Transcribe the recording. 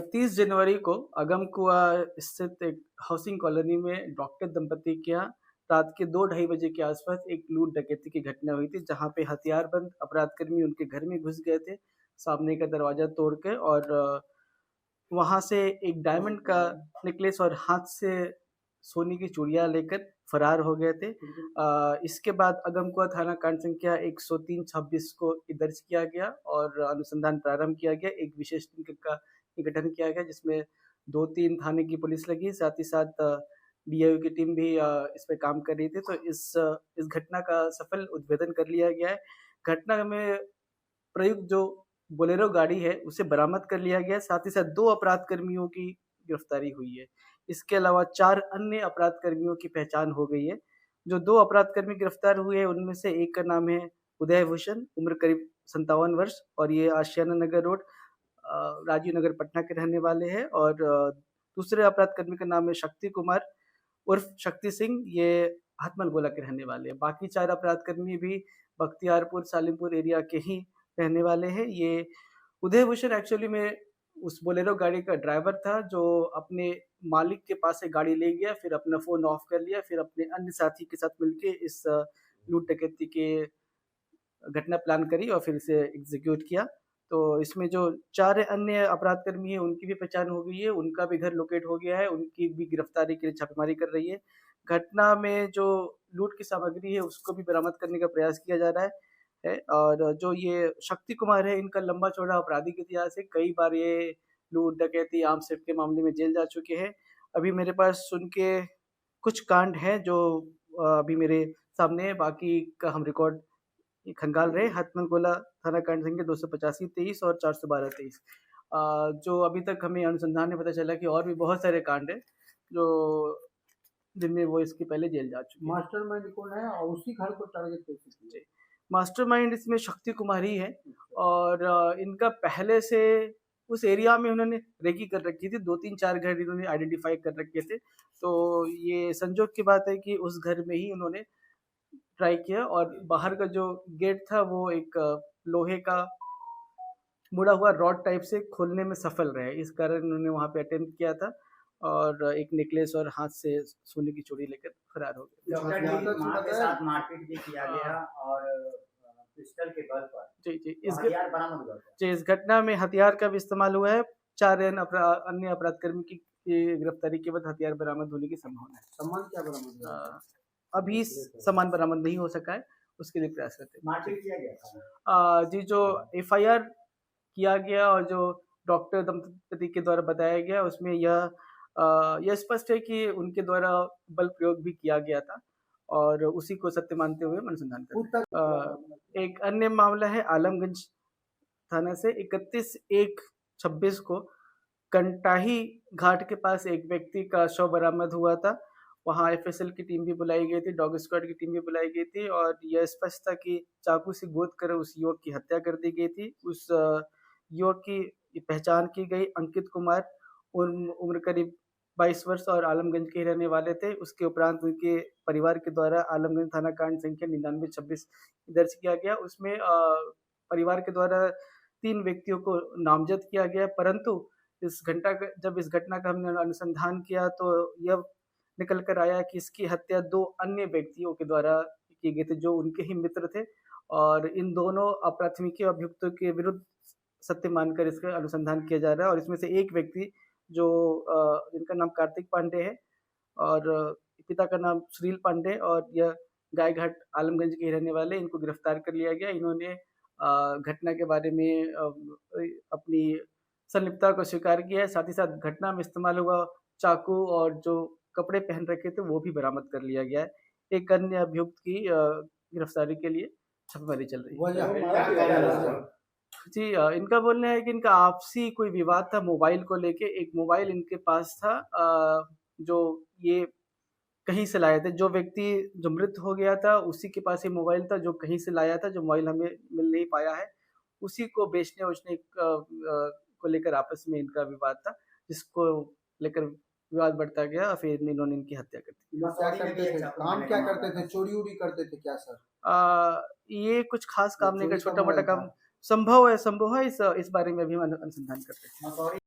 30 जनवरी को अगमकुआ स्थित एक हाउसिंग कॉलोनी में डॉक्टर दंपति के यहाँ रात के 2 ढाई बजे के आसपास एक लूट डकैती की घटना हुई थी, जहां पे हथियारबंद अपराधकर्मी उनके घर में घुस गए थे सामने का दरवाजा तोड़ के, और वहां से एक डायमंड का नेकलेस और हाथ से सोने की चूड़ियां लेकर फरार हो गए थे। इसके बाद अगमकुआ थाना कांड संख्या 103/26 को दर्ज किया गया और अनुसंधान प्रारंभ किया गया। एक विशेष टीम का गठन किया गया जिसमें 2-3 थाने की पुलिस लगी, साथ ही साथ डीआईयू की टीम भी इस पे काम कर रही थी। तो इस घटना का सफल उद्भेदन कर लिया गया है। घटना में प्रयुक्त जो बोलेरो गाड़ी है उसे बरामद कर लिया गया है, साथ ही साथ 2 अपराध कर्मियों की गिरफ्तारी हुई है। इसके अलावा 4 अन्य अपराध कर्मियों की पहचान हो गई है। जो 2 अपराध कर्मी गिरफ्तार हुए हैं उनमें से एक का नाम है उदय भूषण, उम्र करीब 57 वर्ष, और ये आशियाना नगर रोड राजीव नगर पटना के रहने वाले हैं। और दूसरे अपराध कर्मी का नाम है शक्ति कुमार उर्फ शक्ति सिंह, ये हथमल गोला के रहने वाले हैं। बाकी 4 अपराध कर्मी भी बख्तियारपुर सालिमपुर एरिया के ही रहने वाले हैं। ये उदय भूषण एक्चुअली में उस बोलेरो गाड़ी का ड्राइवर था जो अपने मालिक के पास से गाड़ी ले गया, फिर अपना फ़ोन ऑफ कर लिया, फिर अपने अन्य साथी के साथ मिलके इस लूट डकैती के घटना प्लान करी और फिर इसे एग्जीक्यूट किया। तो इसमें जो 4 अन्य अपराध कर्मी हैं उनकी भी पहचान हो गई है, उनका भी घर लोकेट हो गया है, उनकी भी गिरफ्तारी के लिए छापेमारी कर रही है। घटना में जो लूट की सामग्री है उसको भी बरामद करने का प्रयास किया जा रहा है। और जो ये शक्ति कुमार है, इनका लंबा चौड़ा आपराधिक इतिहास है। कई बार ये लूट डकैती आर्म्स एक्ट के मामले में जेल जा चुके हैं। अभी मेरे पास उनके कुछ कांड हैं जो अभी मेरे सामने है, बाकी का हम रिकॉर्ड खंगाल रहे। हथमल गोला थाना कांड संख्या 285-23 और 412-23। जो अभी तक हमें अनुसंधान में पता चला कि और भी बहुत सारे कांड हैं जो जिनमें वो इसके पहले जेल जा चुके हैं। मास्टरमाइंड कौन है और उसी घर को टारगेट कैसे किया? मास्टरमाइंड इसमें शक्ति कुमार ही है, और इनका पहले से उस एरिया में उन्होंने रेकी कर रखी थी। 2-3-4 घर इन्होंने आइडेंटिफाई कर रखे थे। तो ये संजोग की बात है कि उस घर में ही उन्होंने ट्राई किया, और बाहर का जो गेट था वो एक लोहे का मुड़ा हुआ रॉड टाइप से खोलने में सफल रहे। इस कारण उन्होंने वहाँ पे अटेम्प्ट किया था और एक नेकलेस और हाथ से सोने की चूड़ी लेकर फरार हो गए। डॉक्टर जी, मां के साथ मारपीट भी किया गया और पिस्टल के बल पर जी हथियार बरामद हुआ था। इस घटना में हथियार का भी इस्तेमाल हुआ है। 4 अन्य अपराध कर्मी की गिरफ्तारी के बाद हथियार बरामद होने की संभावना है। सामान क्या बरामद हुआ? अभी सामान बरामद नहीं हो सका है, उसके लिए प्रयास करते हैं। मारपीट किया गया था जी, जो एफआईआर किया गया और जो डॉक्टर दंपति के द्वारा बताया गया उसमें यह स्पष्ट है कि उनके द्वारा बल प्रयोग भी किया गया था, और उसी को सत्य मानते हुए हम अनुसंधान कर रहे हैं। एक अन्य मामला है आलमगंज थाना से 31/1/26 को कंटाही घाट के पास एक व्यक्ति का शव बरामद हुआ था। वहाँ एफएसएल की टीम भी बुलाई गई थी, डॉग स्क्वाड की टीम भी बुलाई गई थी, और यह स्पष्ट था कि चाकू से गोद कर उस युवक की हत्या कर दी गई थी। उस युवक की पहचान की गई अंकित कुमार, उम्र करीब 22 वर्ष और आलमगंज के रहने वाले थे। उसके उपरांत उनके परिवार के द्वारा आलमगंज थाना कांड संख्या 99/26 दर्ज किया गया। उसमें परिवार के द्वारा 3 व्यक्तियों को नामजद किया गया, परंतु जब इस घटना का हमने अनुसंधान किया तो यह निकल कर आया कि इसकी हत्या 2 अन्य व्यक्तियों के द्वारा की गई थी जो उनके ही मित्र थे, और इन दोनों प्राथमिकी अभियुक्तों के विरुद्ध सत्य मानकर इसका अनुसंधान किया जा रहा है। और इसमें से एक व्यक्ति जो जिनका नाम कार्तिक पांडे है और पिता का नाम सुनील पांडे, और यह गायघाट आलमगंज के रहने वाले, इनको गिरफ्तार कर लिया गया। इन्होंने घटना के बारे में अपनी संलिप्तता को स्वीकार किया है। साथ ही साथ घटना में इस्तेमाल हुआ चाकू और जो कपड़े पहन रखे थे वो भी बरामद कर लिया गया है। एक अन्य अभियुक्त की गिरफ्तारी के लिए छापेमारी चल रही है। जी, इनका बोलना है कि इनका आपसी कोई विवाद था मोबाइल को लेके। एक मोबाइल इनके पास था जो ये कहीं से लाए थे। जो व्यक्ति जो मृत हो गया था उसी के पास ये मोबाइल था जो कहीं से लाया था, जो मोबाइल हमें मिल नहीं पाया है। उसी को बेचने-वोचने को लेकर आपस में इनका विवाद था, जिसको लेकर विवाद बढ़ता गया और फिर इन्होंने इनकी हत्या कर दी। काम क्या करते थे? चोरी-वोरी करते थे क्या सर? ये कुछ खास काम नहीं, का छोटा-मोटा काम संभव है इस बारे में अभी हम अनुसंधान करते हैं।